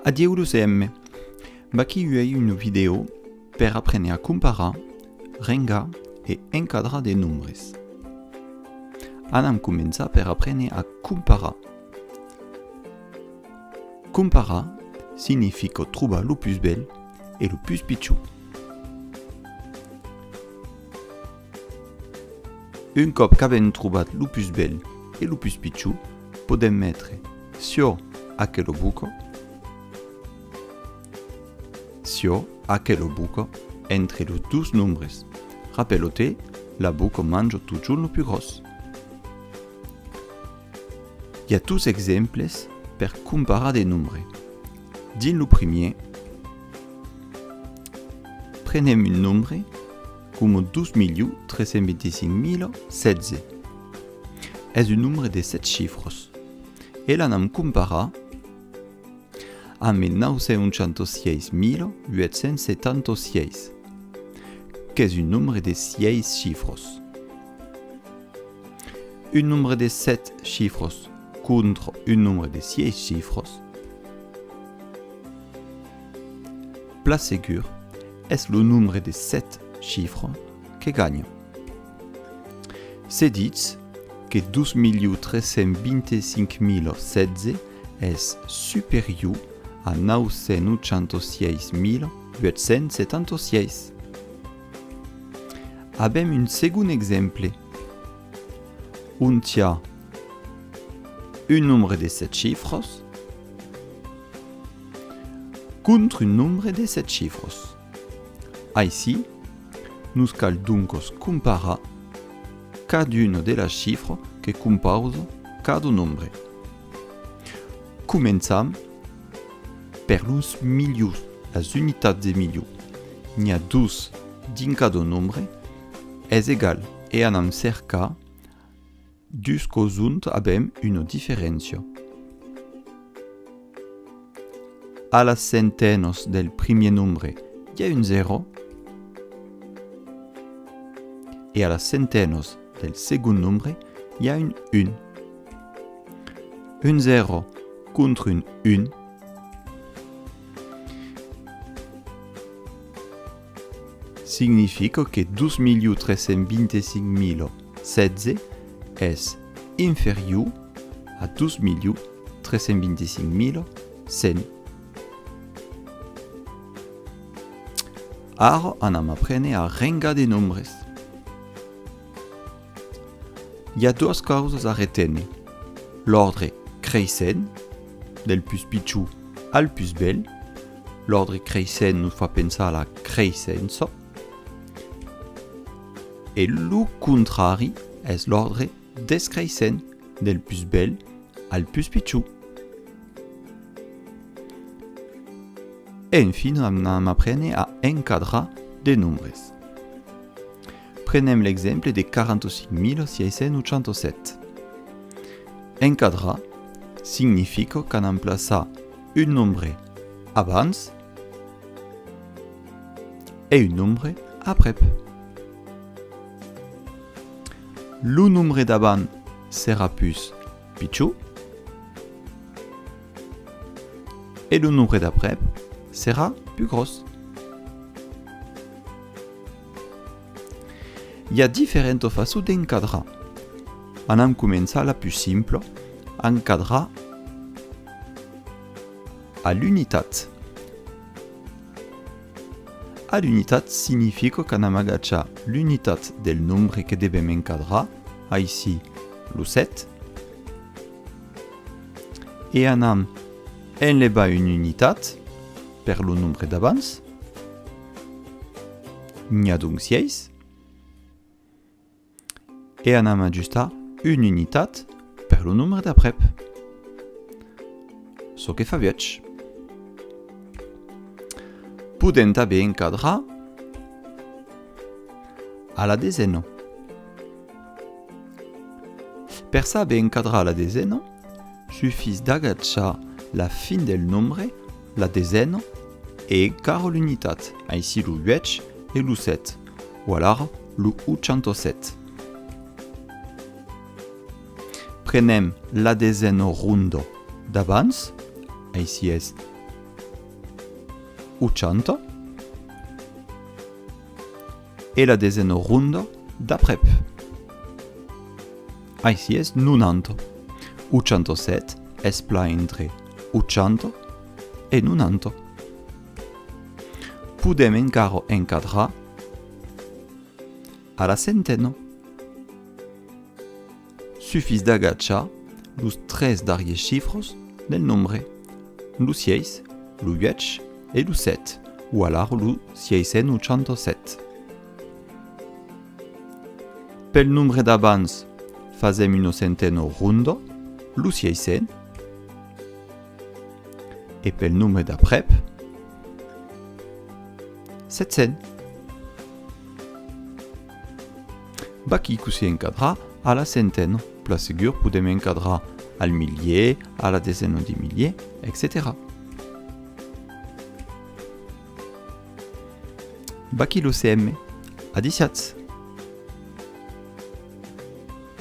Adieu UCM. Aquí io hai una video per apprendre a comparar, rengar e encadrar des nombres. Anam comença per apprendre a comparar. Comparar significa trobar lo plus bel e lo plus pitjor. Un cop qu'avem trobat lo plus bel e lo plus pitjor, podem mettre sur aquel buco entre los dos nombres. Rappelez-te, la buco mange toujours le plus gros. Il y a tous exemples per comparar des nombres. Dins le premier, prenem un nombre comme 12.325.016. És un nombre de 7 chiffres. Et l'anam compara amb 906.876, que és un nombre de 6 chiffres. Un nombre de 7 chiffres contre un nombre de 6 chiffres. Pla segur, és le nombre de 7 chiffres que gagne. Se dit que 12.325.016 és superior a 906.876. Abem un segon exemple. On tient un nombre de 7 chiffres contre un nombre de 7 chiffres. Ici, nous cal donc comparar cadune de las chiffres que compose cada nombre. Començam per los milius, las unitats de miliu. N'hi ha 2 din cada nombre, és egal e anam cercar dus cosunt abem una diferència. A las centenes del primer nombre hi ha un 0 e a las centenes del segon nombre hi ha un 1. Un 0 contre un 1 significa que 12.325.016 és inferior a 12.325.100. Ara anam aprendre a rengar des nombres. Hi ha dues causes a retenir. L'ordre creixent, del plus pitjor al plus bel. L'ordre creixent nous fa pensar a la creixença. Et le contrari és l'ordre descreixent, del plus bel al plus pitjor. Et enfin, on apprend à encadrer des nombres. Prenem l'exemple de 45.687. Encadrar significa qu'on emplace un nombre abans et un nombre après. Le nombre d'avant sera plus pitjor et le nombre d'après sera plus gros. Il y a différentes façons d'encadrer. On commence la plus simple, encadrer à l'unitat. A l'unitat signifie qu'on agacha l'unitat del nombre que devem encadrar, ici le 7, et on enleva une unitat per le nombre d'avance. N'hi ha donc 6. Et on ajusta une unitat per le nombre d'après. Ce que fa viatge. Podem també encadrar a la desena. Per saber encadrar a la desena, suffit d'agachar la fin del nombre, la desena, et car l'unitat, ici le 8 et le 7, ou alors le 807. Prenem la desena ronda d'abans, ici és 800 et la dizaine ronde d'après. Ici est 90. 807 est pla entre 800 e 90. Podem encara encadrar a la centena. Suffis d'agachar los tres darriers xifres del nombre, lo 6, lo 8 e lo 7, ou alors lo 687. Pel nombre d'abans fazem una centena ronda, lo 600, et pel nombre d'après, 700. Baqui così encadrar a la centena, pla segur podem encadrar al millier, a la desena de millier, etc. Baqui lo CM, a 17.